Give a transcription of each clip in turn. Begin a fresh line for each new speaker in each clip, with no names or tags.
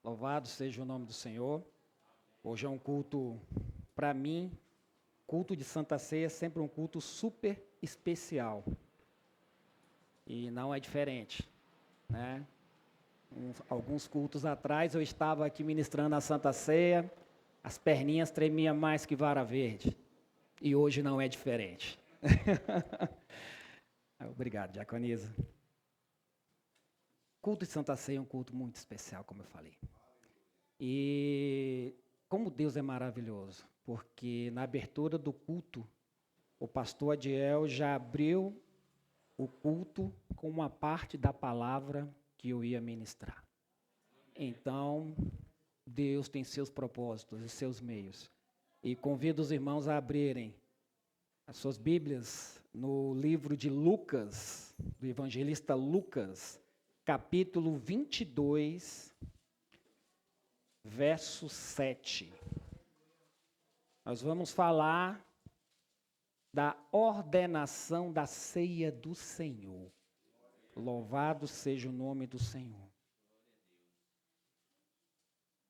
Louvado seja o nome do Senhor. Hoje é um culto, para mim, culto de Santa Ceia é sempre um culto super especial. E não é diferente, né? Alguns cultos atrás eu estava aqui ministrando a Santa Ceia, as perninhas tremiam mais que vara verde. E hoje não é diferente. Obrigado, diaconisa. Culto de Santa Ceia é um culto muito especial, como eu falei. E como Deus é maravilhoso, porque na abertura do culto, o pastor Adiel já abriu o culto com uma parte da palavra que eu ia ministrar. Então, Deus tem seus propósitos e seus meios. E convido os irmãos a abrirem as suas Bíblias no livro de Lucas, do evangelista Lucas, capítulo 22, verso 7. Nós vamos falar da ordenação da ceia do Senhor. Louvado seja o nome do Senhor.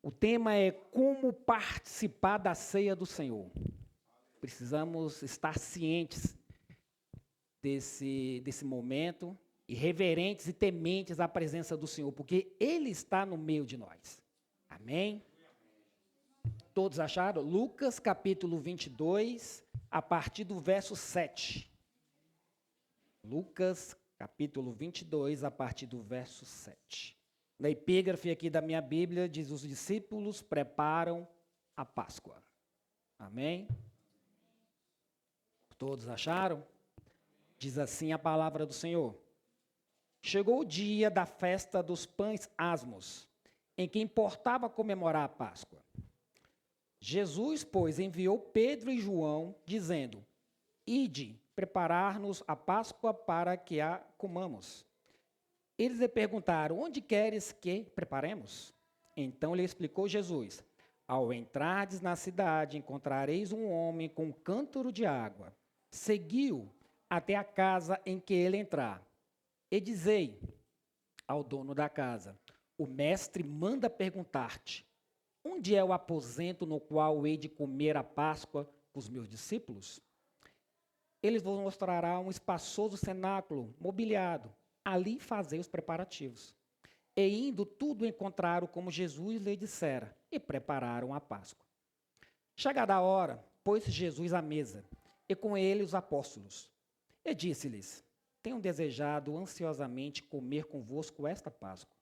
O tema é como participar da ceia do Senhor. Precisamos estar cientes desse momento e reverentes e tementes à presença do Senhor, porque Ele está no meio de nós. Amém? Todos acharam? Lucas capítulo 22, a partir do verso 7. Lucas capítulo 22, a partir do verso 7. Na epígrafe aqui da minha Bíblia, diz: os discípulos preparam a Páscoa. Amém? Todos acharam? Diz assim a palavra do Senhor. Chegou o dia da festa dos pães asmos, em que importava comemorar a Páscoa. Jesus, pois, enviou Pedro e João, dizendo: ide preparar-nos a Páscoa para que a comamos. Eles lhe perguntaram: onde queres que preparemos? Então lhe explicou Jesus: ao entrardes na cidade, encontrareis um homem com um cântaro de água. Seguiu até a casa em que ele entrar. E dizei ao dono da casa: o mestre manda perguntar-te: onde é o aposento no qual hei de comer a Páscoa com os meus discípulos? Eles vos mostrará um espaçoso cenáculo mobiliado. Ali fazei os preparativos. E indo, tudo encontraram como Jesus lhe dissera, e prepararam a Páscoa. Chegada a hora, pôs-se Jesus à mesa, e com ele os apóstolos. E disse-lhes: tenho desejado ansiosamente comer convosco esta Páscoa,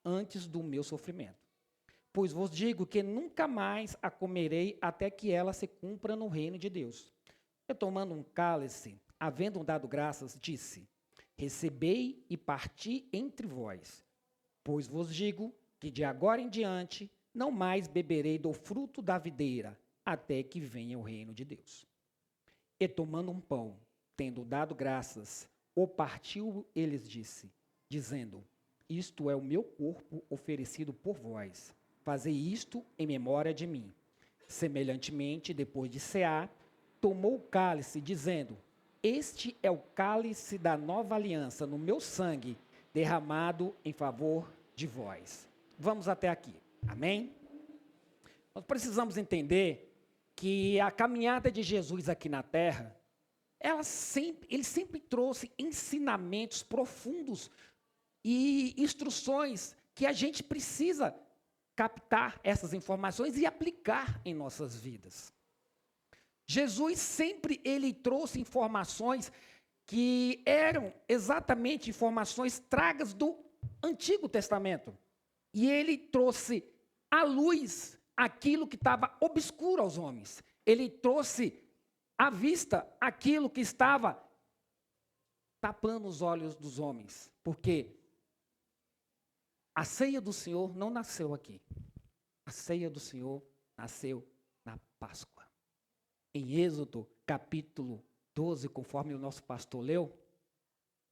antes do meu sofrimento. Pois vos digo que nunca mais a comerei até que ela se cumpra no reino de Deus. E tomando um cálice, havendo dado graças, disse: recebei e parti entre vós, pois vos digo que de agora em diante não mais beberei do fruto da videira, até que venha o reino de Deus. E tomando um pão, tendo dado graças, o partiu e lhes disse, dizendo: isto é o meu corpo oferecido por vós, fazei isto em memória de mim. Semelhantemente, depois de cear, tomou o cálice, dizendo: este é o cálice da nova aliança no meu sangue, derramado em favor de vós. Vamos até aqui, amém? Nós precisamos entender que a caminhada de Jesus aqui na terra, ele sempre trouxe ensinamentos profundos e instruções que a gente precisa captar essas informações e aplicar em nossas vidas. Jesus sempre ele trouxe informações que eram exatamente informações tragas do Antigo Testamento. E ele trouxe à luz aquilo que estava obscuro aos homens. Ele trouxe à vista aquilo que estava tapando os olhos dos homens. Porque a ceia do Senhor não nasceu aqui. A ceia do Senhor nasceu na Páscoa. Em Êxodo, capítulo 12, conforme o nosso pastor leu,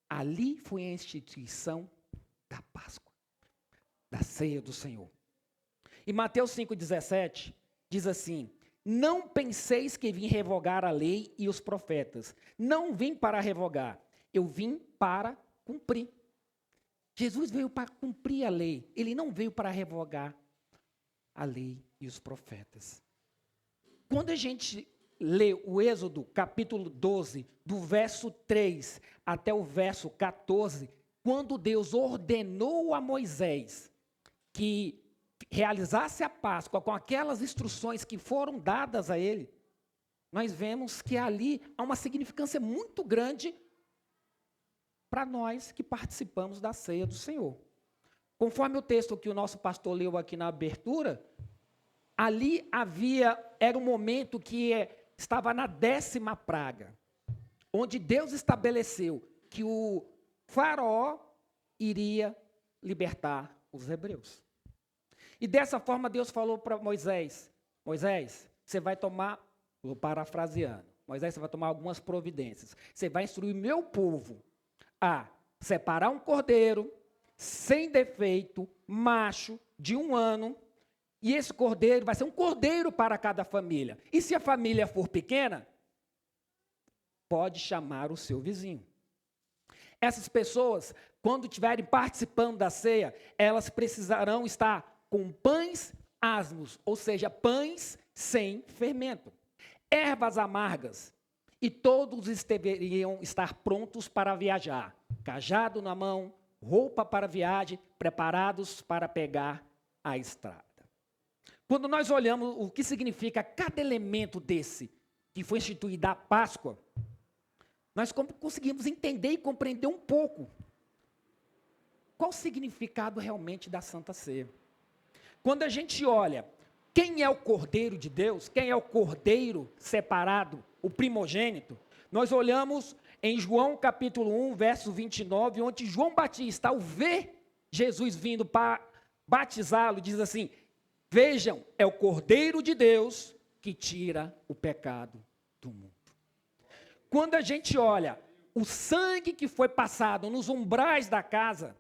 ali foi a instituição da Páscoa, da ceia do Senhor. E Mateus 5,17 diz assim: não penseis que vim revogar a lei e os profetas. Não vim para revogar, eu vim para cumprir. Jesus veio para cumprir a lei, ele não veio para revogar. a lei e os profetas. Quando a gente lê o Êxodo, capítulo 12, do verso 3 até o verso 14, quando Deus ordenou a Moisés que realizasse a Páscoa com aquelas instruções que foram dadas a ele, nós vemos que ali há uma significância muito grande para nós que participamos da ceia do Senhor. Conforme o texto que o nosso pastor leu aqui na abertura, ali era um momento que estava na 10ª praga, onde Deus estabeleceu que o faraó iria libertar os hebreus. E dessa forma Deus falou para Moisés, Moisés, você vai tomar, vou parafraseando, Moisés, você vai tomar algumas providências. Você vai instruir meu povo a separar um cordeiro, sem defeito, macho, de 1 ano, e esse cordeiro vai ser um cordeiro para cada família. E se a família for pequena, pode chamar o seu vizinho. Essas pessoas, quando estiverem participando da ceia, elas precisarão estar com pães asmos, ou seja, pães sem fermento, ervas amargas, e todos deveriam estar prontos para viajar, cajado na mão, roupa para viagem, preparados para pegar a estrada. Quando nós olhamos o que significa cada elemento desse, que foi instituído a Páscoa, nós conseguimos entender e compreender um pouco qual o significado realmente da Santa Ceia. Quando a gente olha quem é o Cordeiro de Deus, quem é o Cordeiro separado, o primogênito, nós olhamos em João capítulo 1, verso 29, onde João Batista, ao ver Jesus vindo para batizá-lo, diz assim: vejam, é o Cordeiro de Deus que tira o pecado do mundo. Quando a gente olha o sangue que foi passado nos umbrais da casa,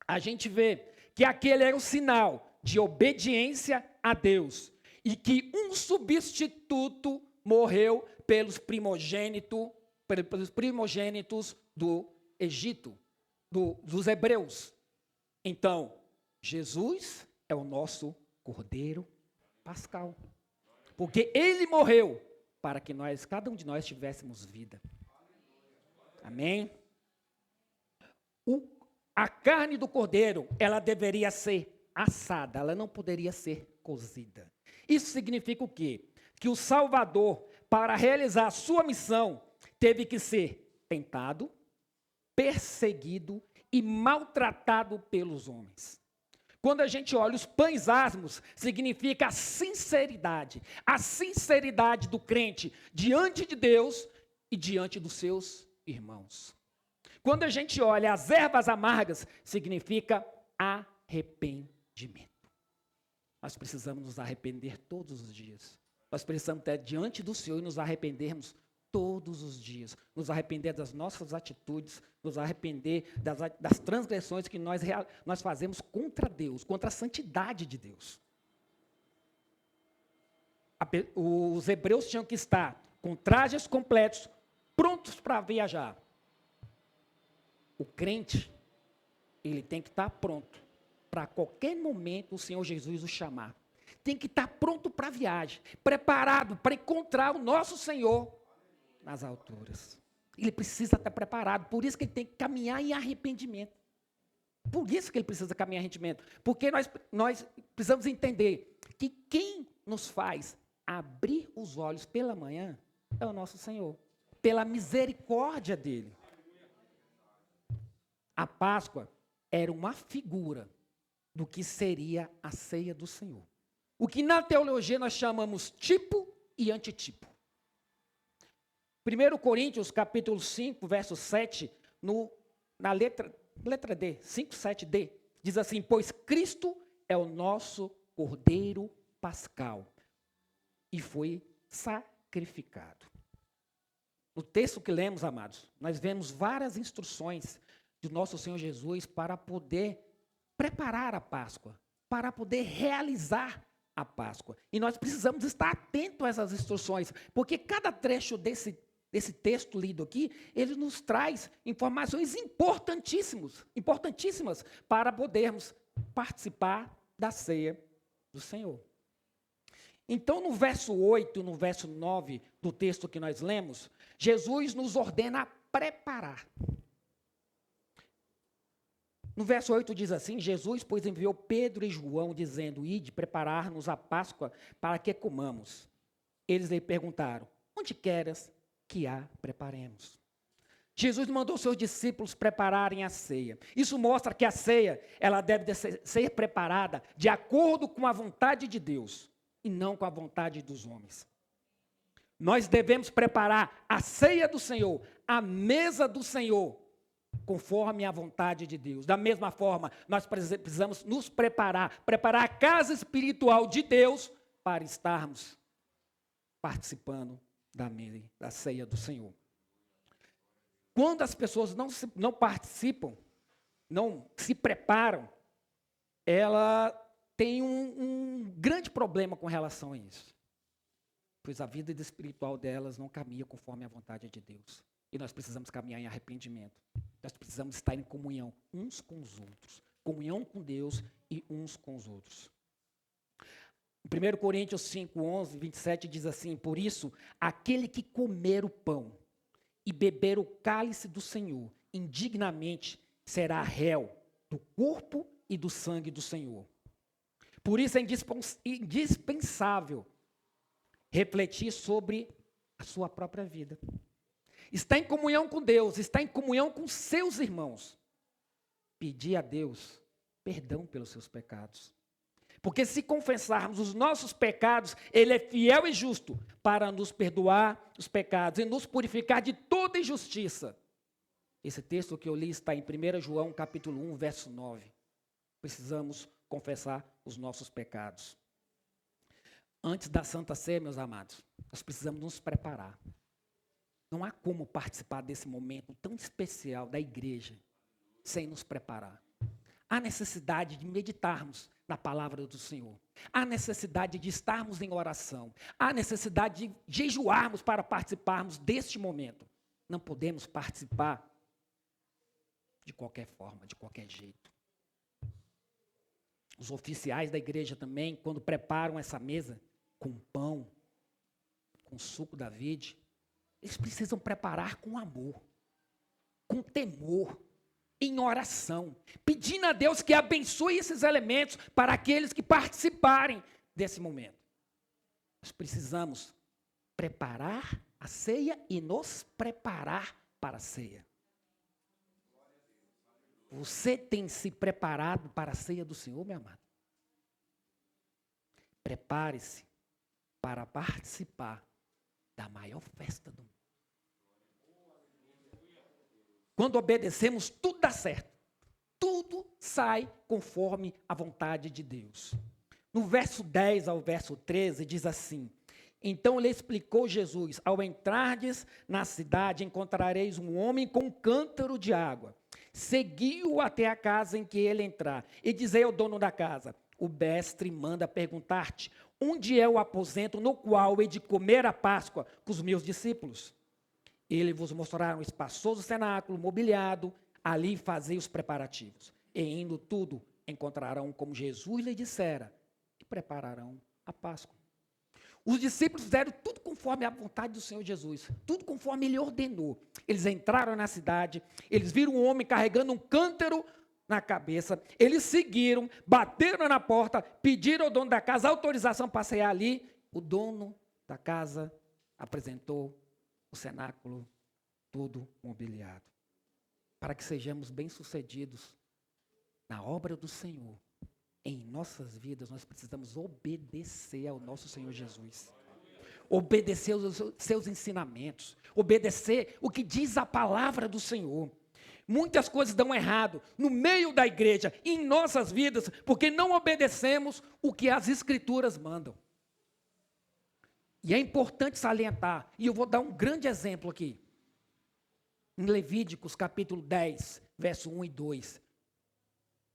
a gente vê que aquele era o sinal de obediência a Deus e que um substituto morreu pelos primogênitos do Egito, dos hebreus. Então, Jesus é o nosso Cordeiro Pascal, porque ele morreu para que cada um de nós tivéssemos vida. Amém? A carne do cordeiro, ela deveria ser assada, ela não poderia ser cozida. Isso significa o quê? Que o Salvador, para realizar a sua missão, teve que ser tentado, perseguido e maltratado pelos homens. Quando a gente olha os pães asmos, significa a sinceridade do crente diante de Deus e diante dos seus irmãos. Quando a gente olha as ervas amargas, significa arrependimento. Nós precisamos nos arrepender todos os dias. Nós precisamos estar diante do Senhor e nos arrependermos todos os dias. Nos arrepender das nossas atitudes, nos arrepender das transgressões que nós fazemos contra Deus, contra a santidade de Deus. Os hebreus tinham que estar com trajes completos, prontos para viajar. O crente, ele tem que estar pronto para qualquer momento o Senhor Jesus o chamar. Tem que estar pronto para a viagem, preparado para encontrar o nosso Senhor nas alturas. Ele precisa estar preparado, por isso que ele tem que caminhar em arrependimento. Por isso que ele precisa caminhar em arrependimento. Porque nós precisamos entender que quem nos faz abrir os olhos pela manhã é o nosso Senhor, pela misericórdia dele. A Páscoa era uma figura do que seria a ceia do Senhor. O que na teologia nós chamamos tipo e antitipo. 1 Coríntios, capítulo 5, verso 7, na letra D, 5, 7D, diz assim: pois Cristo é o nosso Cordeiro Pascal e foi sacrificado. No texto que lemos, amados, nós vemos várias instruções de nosso Senhor Jesus para poder preparar a Páscoa, para poder realizar a Páscoa. E nós precisamos estar atentos a essas instruções, porque cada trecho desse texto lido aqui, ele nos traz informações importantíssimas para podermos participar da ceia do Senhor. Então, no verso 8, no verso 9 do texto que nós lemos, Jesus nos ordena a preparar. No verso 8 diz assim: Jesus, pois, enviou Pedro e João, dizendo: ide preparar-nos a Páscoa para que comamos. Eles lhe perguntaram: onde queres que a preparemos? Jesus mandou seus discípulos prepararem a ceia. Isso mostra que a ceia, ela deve ser preparada de acordo com a vontade de Deus e não com a vontade dos homens. Nós devemos preparar a ceia do Senhor, a mesa do Senhor, conforme a vontade de Deus. Da mesma forma, nós precisamos nos preparar a casa espiritual de Deus para estarmos participando da ceia do Senhor. Quando as pessoas não participam, não se preparam, ela tem um grande problema com relação a isso. Pois a vida espiritual delas não caminha conforme a vontade de Deus. E nós precisamos caminhar em arrependimento. Nós precisamos estar em comunhão uns com os outros. Comunhão com Deus e uns com os outros. 1 Coríntios 5, 11, 27 diz assim: por isso, aquele que comer o pão e beber o cálice do Senhor indignamente será réu do corpo e do sangue do Senhor. Por isso é indispensável refletir sobre a sua própria vida. Está em comunhão com Deus, está em comunhão com seus irmãos. Pedir a Deus perdão pelos seus pecados. Porque se confessarmos os nossos pecados, Ele é fiel e justo para nos perdoar os pecados e nos purificar de toda injustiça. Esse texto que eu li está em 1 João capítulo 1, verso 9. Precisamos confessar os nossos pecados. Antes da Santa Ceia, meus amados, nós precisamos nos preparar. Não há como participar desse momento tão especial da igreja sem nos preparar. Há necessidade de meditarmos na palavra do Senhor. Há necessidade de estarmos em oração. Há necessidade de jejuarmos para participarmos deste momento. Não podemos participar de qualquer forma, de qualquer jeito. Os oficiais da igreja também, quando preparam essa mesa com pão, com suco da vide, eles precisam preparar com amor, com temor, em oração, pedindo a Deus que abençoe esses elementos para aqueles que participarem desse momento. Nós precisamos preparar a ceia e nos preparar para a ceia. Você tem se preparado para a ceia do Senhor, meu amado? Prepare-se para participar da maior festa do mundo. Quando obedecemos, tudo dá certo. Tudo sai conforme a vontade de Deus. No verso 10 ao verso 13 diz assim: então lhe explicou Jesus: ao entrardes na cidade, encontrareis um homem com um cântaro de água. Segui-o até a casa em que ele entrar, e dizei ao dono da casa: o mestre manda perguntar-te, onde é o aposento no qual hei de comer a Páscoa com os meus discípulos? Ele vos mostrará um espaçoso cenáculo mobiliado, ali fazei os preparativos. E indo tudo, encontrarão como Jesus lhe dissera, e prepararão a Páscoa. Os discípulos fizeram tudo conforme a vontade do Senhor Jesus, tudo conforme Ele ordenou. Eles entraram na cidade, eles viram um homem carregando um cântaro na cabeça, eles seguiram, bateram na porta, pediram ao dono da casa autorização para sair ali. O dono da casa apresentou o cenáculo todo mobiliado. Para que sejamos bem-sucedidos na obra do Senhor, em nossas vidas, nós precisamos obedecer ao nosso Senhor Jesus. Obedecer os seus ensinamentos. Obedecer o que diz a palavra do Senhor. Muitas coisas dão errado no meio da igreja, em nossas vidas, porque não obedecemos o que as Escrituras mandam. E é importante salientar, e eu vou dar um grande exemplo aqui. Em Levíticos capítulo 10, verso 1 e 2.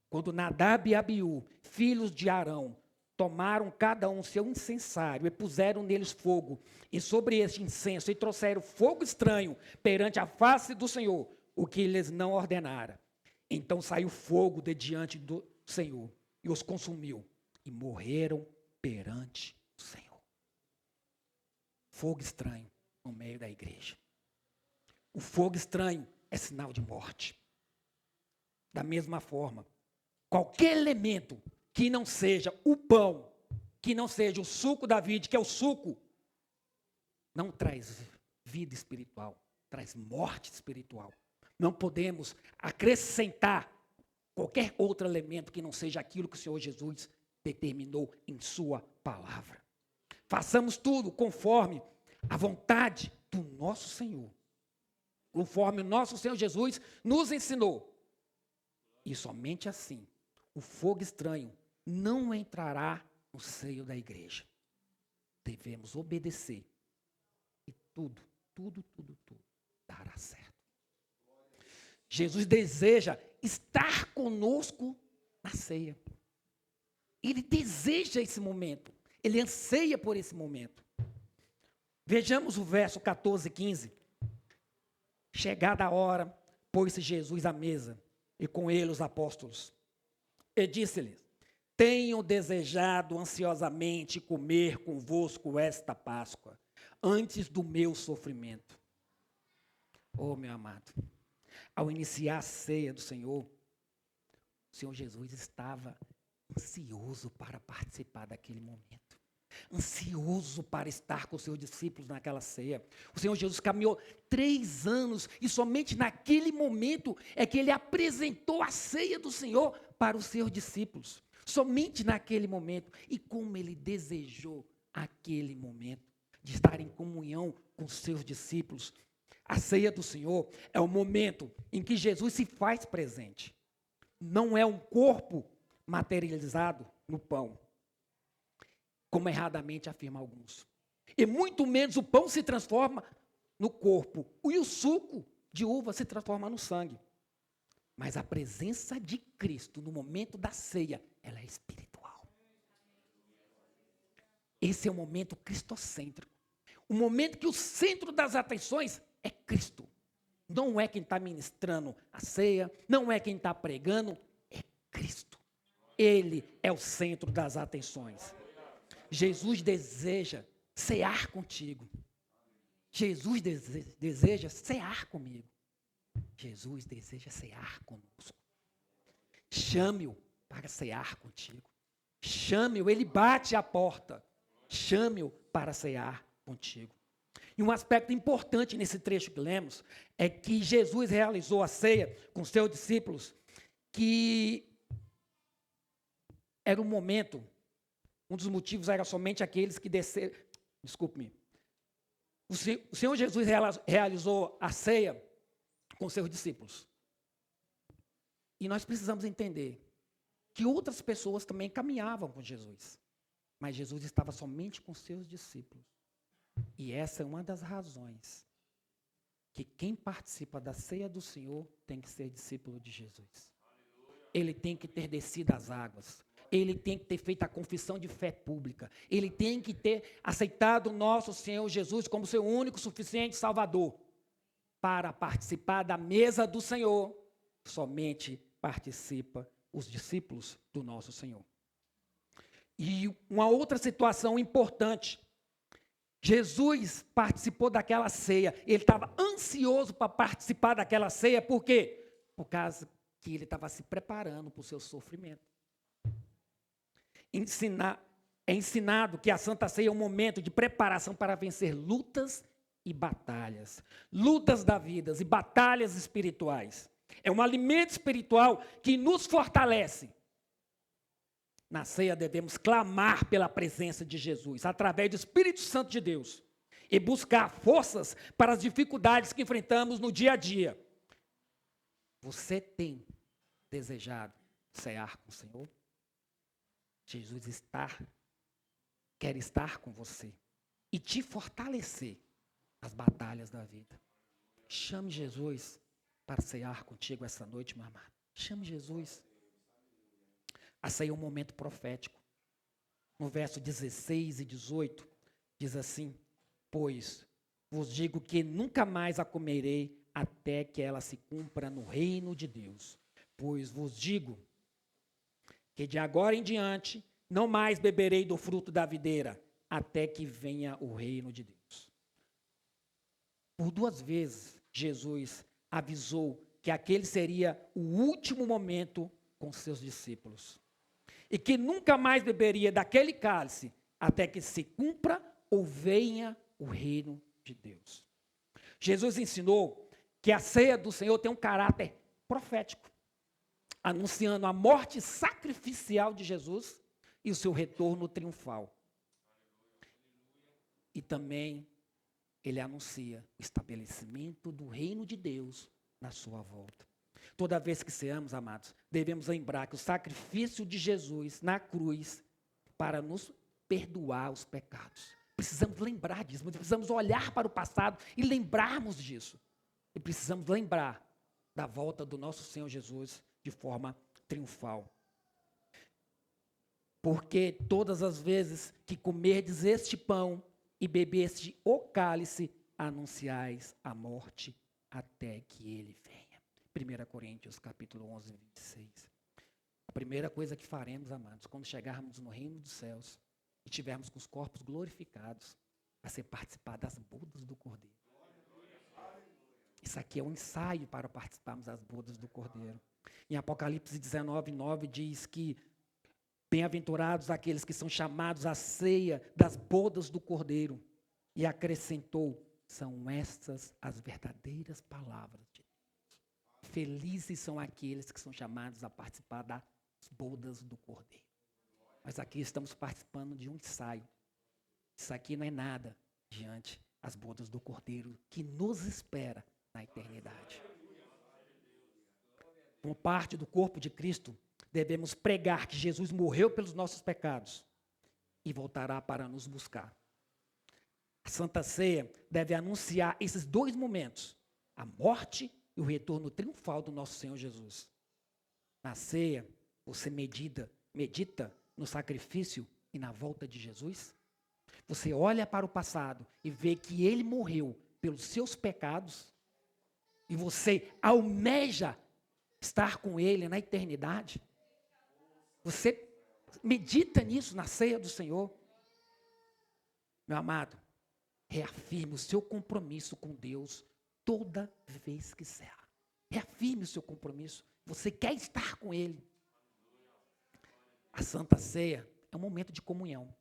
Quando Nadab e Abiú, filhos de Arão, tomaram cada um seu incensário e puseram neles fogo, e sobre este incenso, e trouxeram fogo estranho perante a face do Senhor, o que lhes não ordenara. Então saiu fogo de diante do Senhor e os consumiu. e morreram perante o Senhor. Fogo estranho no meio da igreja. O fogo estranho é sinal de morte. Da mesma forma, qualquer elemento que não seja o pão, que não seja o suco da vida, que é o suco, não traz vida espiritual, traz morte espiritual. Não podemos acrescentar qualquer outro elemento que não seja aquilo que o Senhor Jesus determinou em sua palavra. Façamos tudo conforme a vontade do nosso Senhor, conforme o nosso Senhor Jesus nos ensinou. E somente assim, o fogo estranho não entrará no seio da igreja. Devemos obedecer e tudo dará certo. Jesus deseja estar conosco na ceia. Ele deseja esse momento. Ele anseia por esse momento. Vejamos o verso 14 e 15. Chegada a hora, pôs-se Jesus à mesa, e com ele os apóstolos. E disse-lhes: tenho desejado ansiosamente comer convosco esta Páscoa, antes do meu sofrimento. Oh, meu amado, ao iniciar a ceia do Senhor, o Senhor Jesus estava ansioso para participar daquele momento. Ansioso para estar com os seus discípulos naquela ceia. O Senhor Jesus caminhou 3 anos e somente naquele momento é que ele apresentou a ceia do Senhor para os seus discípulos. Somente naquele momento. E como ele desejou aquele momento de estar em comunhão com os seus discípulos. A ceia do Senhor é o momento em que Jesus se faz presente. Não é um corpo materializado no pão, como erradamente afirmam alguns. E muito menos o pão se transforma no corpo, e o suco de uva se transforma no sangue. Mas a presença de Cristo no momento da ceia, ela é espiritual. Esse é o momento cristocêntrico. O momento que o centro das atenções é Cristo. Não é quem está ministrando a ceia, não é quem está pregando, é Cristo. Ele é o centro das atenções. Jesus deseja cear contigo. Jesus deseja cear comigo. Jesus deseja cear conosco. Chame-o para cear contigo. Chame-o, ele bate a porta. Chame-o para cear contigo. E um aspecto importante nesse trecho que lemos é que Jesus realizou a ceia com seus discípulos, que era um momento, um dos motivos era somente aqueles que desceram. Desculpe-me. O Senhor Jesus realizou a ceia com seus discípulos. E nós precisamos entender que outras pessoas também caminhavam com Jesus. Mas Jesus estava somente com seus discípulos. E essa é uma das razões que quem participa da ceia do Senhor tem que ser discípulo de Jesus. Ele tem que ter descido as águas. Ele tem que ter feito a confissão de fé pública. Ele tem que ter aceitado o nosso Senhor Jesus como seu único, suficiente Salvador. Para participar da mesa do Senhor, somente participa os discípulos do nosso Senhor. E uma outra situação importante. Jesus participou daquela ceia. Ele estava ansioso para participar daquela ceia. Por quê? Por causa que ele estava se preparando para o seu sofrimento. É ensinado que a Santa Ceia é um momento de preparação para vencer lutas e batalhas. Lutas da vida e batalhas espirituais. É um alimento espiritual que nos fortalece. Na ceia devemos clamar pela presença de Jesus, através do Espírito Santo de Deus, e buscar forças para as dificuldades que enfrentamos no dia a dia. Você tem desejado cear com o Senhor? Jesus quer estar com você e te fortalecer nas batalhas da vida. Chame Jesus para cear contigo essa noite, meu amado. Chame Jesus. A ceia é um momento profético. No verso 16 e 18, diz assim: pois vos digo que nunca mais a comerei até que ela se cumpra no reino de Deus. Pois vos digo que de agora em diante não mais beberei do fruto da videira, até que venha o reino de Deus. Por 2 vezes, Jesus avisou que aquele seria o último momento com seus discípulos. E que nunca mais beberia daquele cálice, até que se cumpra ou venha o reino de Deus. Jesus ensinou que a ceia do Senhor tem um caráter profético, anunciando a morte sacrificial de Jesus e o seu retorno triunfal. E também ele anuncia o estabelecimento do reino de Deus na sua volta. Toda vez que ceamos, amados, devemos lembrar que o sacrifício de Jesus na cruz para nos perdoar os pecados. Precisamos lembrar disso, precisamos olhar para o passado e lembrarmos disso. E precisamos lembrar da volta do nosso Senhor Jesus de forma triunfal. Porque todas as vezes que comerdes este pão e bebeste o cálice, anunciais a morte até que ele venha. 1 Coríntios, capítulo 11, 26. A primeira coisa que faremos, amados, quando chegarmos no reino dos céus e tivermos com os corpos glorificados, vai ser participar das bodas do Cordeiro. Isso aqui é um ensaio para participarmos das bodas do Cordeiro. Em Apocalipse 19, 9 diz que bem-aventurados aqueles que são chamados à ceia das bodas do Cordeiro. E acrescentou, são estas as verdadeiras palavras de Deus. Felizes são aqueles que são chamados a participar das bodas do Cordeiro. Mas aqui estamos participando de um ensaio. Isso aqui não é nada diante das bodas do Cordeiro que nos espera na eternidade. Como parte do corpo de Cristo, devemos pregar que Jesus morreu pelos nossos pecados e voltará para nos buscar. A Santa Ceia deve anunciar esses 2 momentos, a morte e o retorno triunfal do nosso Senhor Jesus. Na ceia, você medita no sacrifício e na volta de Jesus? Você olha para o passado e vê que ele morreu pelos seus pecados e você almeja estar com ele na eternidade? Você medita nisso na ceia do Senhor? Meu amado, reafirme o seu compromisso com Deus toda vez que será. Reafirme o seu compromisso. Você quer estar com Ele. A Santa Ceia é um momento de comunhão.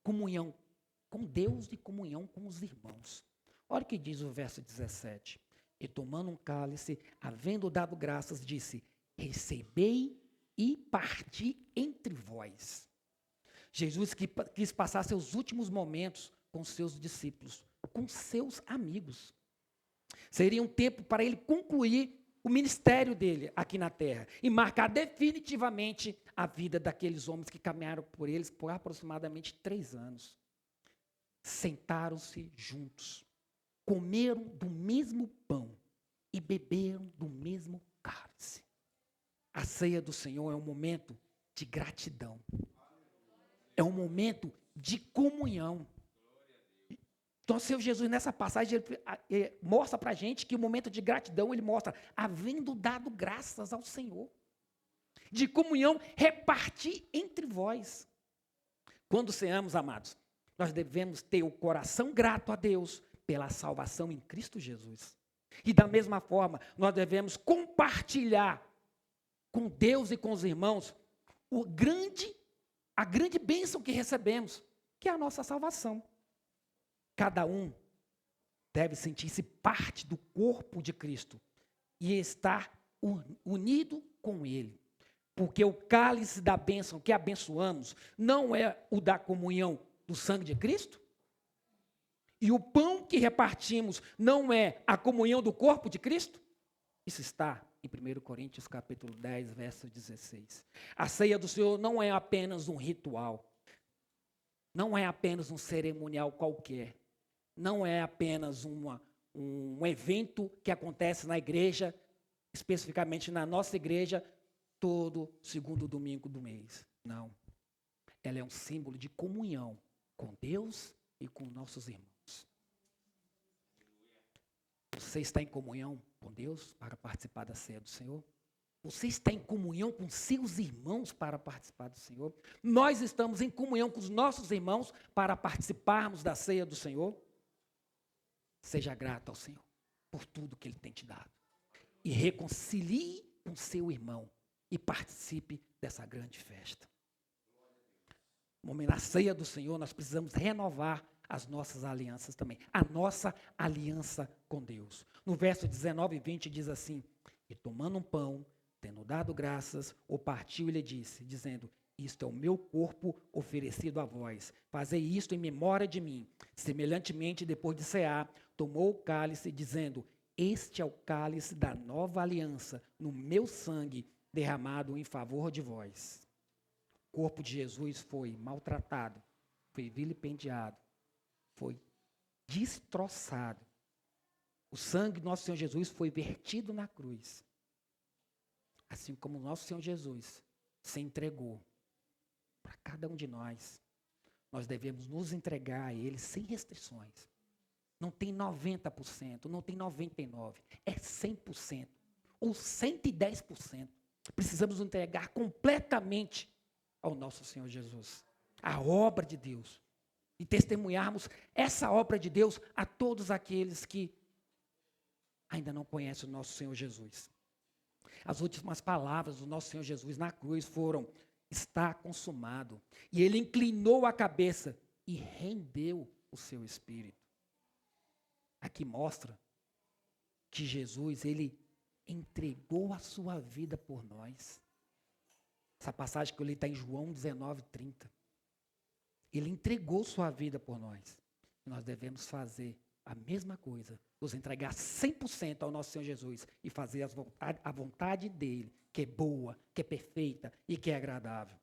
Comunhão com Deus e comunhão com os irmãos. Olha o que diz o verso 17. E tomando um cálice, havendo dado graças, disse, recebei e parti entre vós. Jesus quis passar seus últimos momentos com seus discípulos, com seus amigos. Seria um tempo para ele concluir o ministério dele aqui na terra e marcar definitivamente a vida daqueles homens que caminharam por eles por aproximadamente 3 anos. Sentaram-se juntos, comeram do mesmo pão e beberam do mesmo cálice. A ceia do Senhor é um momento de gratidão. É um momento de comunhão. Então, o Senhor Jesus, nessa passagem, ele mostra para a gente que o momento de gratidão, ele mostra, havendo dado graças ao Senhor. De comunhão, repartir entre vós. Quando ceamos, amados, nós devemos ter o coração grato a Deus pela salvação em Cristo Jesus. E da mesma forma, nós devemos compartilhar com Deus e com os irmãos a grande bênção que recebemos, que é a nossa salvação. Cada um deve sentir-se parte do corpo de Cristo e estar unido com Ele. Porque o cálice da bênção que abençoamos não é o da comunhão do sangue de Cristo? E o pão que repartimos não é a comunhão do corpo de Cristo? Isso está em 1 Coríntios capítulo 10, verso 16. A ceia do Senhor não é apenas um ritual. Não é apenas um cerimonial qualquer. Não é apenas um evento que acontece na igreja, especificamente na nossa igreja, todo segundo domingo do mês. Não. Ela é um símbolo de comunhão com Deus e com nossos irmãos. Você está em comunhão com Deus para participar da ceia do Senhor? Você está em comunhão com seus irmãos para participar do Senhor? Nós estamos em comunhão com os nossos irmãos para participarmos da ceia do Senhor? Seja grato ao Senhor por tudo que Ele tem te dado. E reconcilie com seu irmão e participe dessa grande festa. Na ceia do Senhor, nós precisamos renovar as nossas alianças também. A nossa aliança com Deus. No verso 19 e 20 diz assim: e tomando um pão, tendo dado graças, o partiu e lhe disse, dizendo: isto é o meu corpo oferecido a vós. Fazei isto em memória de mim. Semelhantemente, depois de cear, tomou o cálice, dizendo: este é o cálice da nova aliança, no meu sangue, derramado em favor de vós. O corpo de Jesus foi maltratado, foi vilipendiado, foi destroçado. O sangue do nosso Senhor Jesus foi vertido na cruz. Assim como o nosso Senhor Jesus se entregou para cada um de nós, nós devemos nos entregar a Ele sem restrições. Não tem 90%, não tem 99%, é 100% ou 110%. Precisamos nos entregar completamente ao nosso Senhor Jesus, a obra de Deus, e testemunharmos essa obra de Deus a todos aqueles que ainda não conhecem o nosso Senhor Jesus. As últimas palavras do nosso Senhor Jesus na cruz foram: está consumado. E Ele inclinou a cabeça e rendeu o seu espírito. Aqui mostra que Jesus, Ele entregou a sua vida por nós. Essa passagem que eu li está em João 19:30. Ele entregou sua vida por nós. Nós devemos fazer a mesma coisa, nos entregar 100% ao nosso Senhor Jesus e fazer a vontade dEle, que é boa, que é perfeita e que é agradável.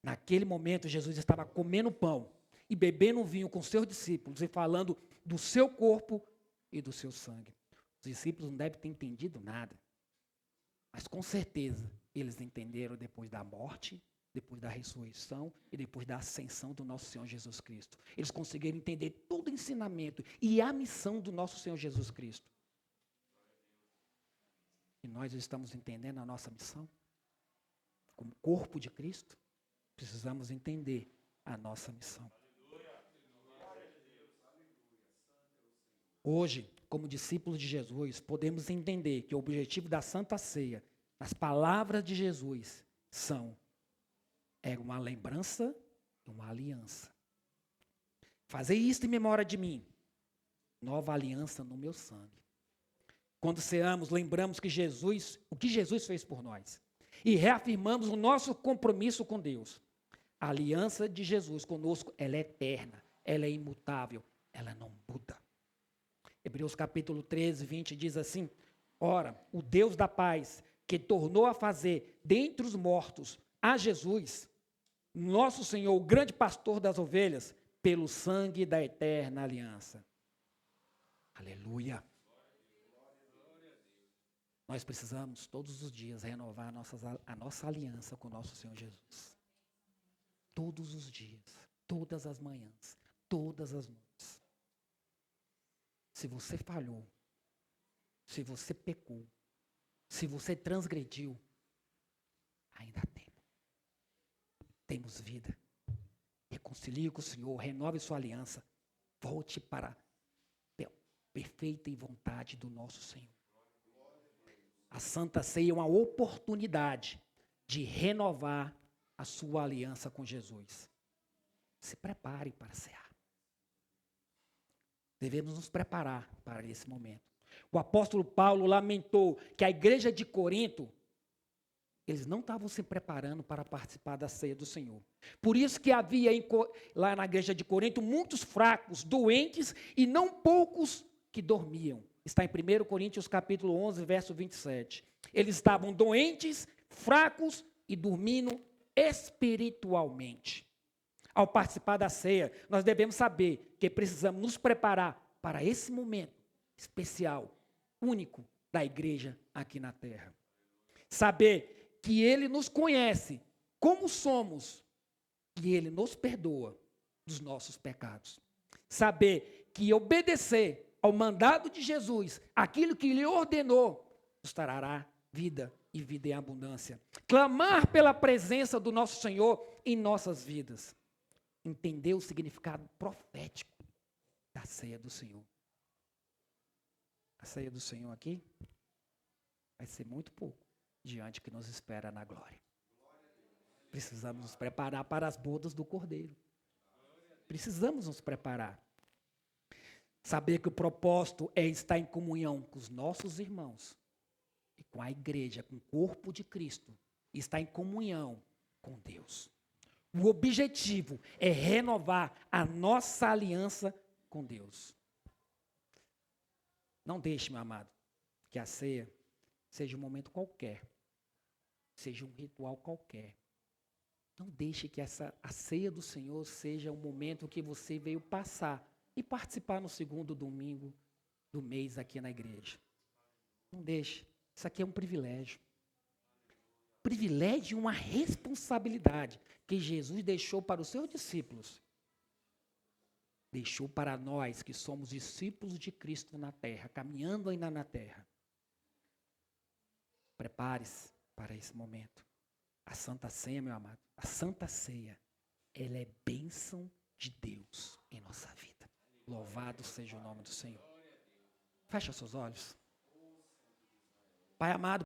Naquele momento, Jesus estava comendo pão e bebendo vinho com seus discípulos e falando do seu corpo e do seu sangue. Os discípulos não devem ter entendido nada, mas com certeza eles entenderam depois da morte, depois da ressurreição e depois da ascensão do nosso Senhor Jesus Cristo. Eles conseguiram entender todo o ensinamento e a missão do nosso Senhor Jesus Cristo. E nós estamos entendendo a nossa missão? Como corpo de Cristo, precisamos entender a nossa missão. Hoje, como discípulos de Jesus, podemos entender que o objetivo da Santa Ceia, as palavras de Jesus, é uma lembrança e uma aliança. Fazei isto em memória de mim. Nova aliança no meu sangue. Quando ceamos, lembramos que o que Jesus fez por nós. E reafirmamos o nosso compromisso com Deus. A aliança de Jesus conosco, ela é eterna, ela é imutável, ela não muda. Hebreus capítulo 13, 20 diz assim: ora, o Deus da paz, que tornou a fazer dentre os mortos a Jesus, nosso Senhor, o grande pastor das ovelhas, pelo sangue da eterna aliança. Aleluia. Nós precisamos todos os dias renovar a nossa aliança com o nosso Senhor Jesus. Todos os dias, todas as manhãs, todas as noites. Se você falhou, se você pecou, se você transgrediu, ainda há tempo. Temos vida. Reconcilie com o Senhor, renove sua aliança. Volte para a perfeita vontade do nosso Senhor. A Santa Ceia é uma oportunidade de renovar a sua aliança com Jesus. Se prepare para cear. Devemos nos preparar para esse momento. O apóstolo Paulo lamentou que a igreja de Corinto, eles não estavam se preparando para participar da ceia do Senhor. Por isso que havia lá na igreja de Corinto muitos fracos, doentes e não poucos que dormiam. Está em 1 Coríntios capítulo 11, verso 27. Eles estavam doentes, fracos e dormindo espiritualmente. Ao participar da ceia, nós devemos saber que precisamos nos preparar para esse momento especial, único da igreja aqui na terra. Saber que Ele nos conhece como somos e Ele nos perdoa dos nossos pecados. Saber que obedecer ao mandado de Jesus, aquilo que Ele ordenou, nos trará vida e vida em abundância. Clamar pela presença do nosso Senhor em nossas vidas. Entender o significado profético da ceia do Senhor. A ceia do Senhor aqui vai ser muito pouco diante do que nos espera na glória. Precisamos nos preparar para as bodas do Cordeiro. Precisamos nos preparar. Saber que o propósito é estar em comunhão com os nossos irmãos e com a igreja, com o corpo de Cristo. Estar em comunhão com Deus. O objetivo é renovar a nossa aliança com Deus. Não deixe, meu amado, que a ceia seja um momento qualquer, seja um ritual qualquer. Não deixe que a ceia do Senhor seja um momento que você veio passar e participar no segundo domingo do mês aqui na igreja. Não deixe. Isso aqui é um privilégio. Privilégio e uma responsabilidade que Jesus deixou para os seus discípulos. Deixou para nós que somos discípulos de Cristo na terra, caminhando ainda na terra. Prepare-se para esse momento. A Santa Ceia, meu amado, a Santa Ceia, ela é bênção de Deus em nossa vida. Louvado seja o nome do Senhor. Fecha seus olhos. Pai amado,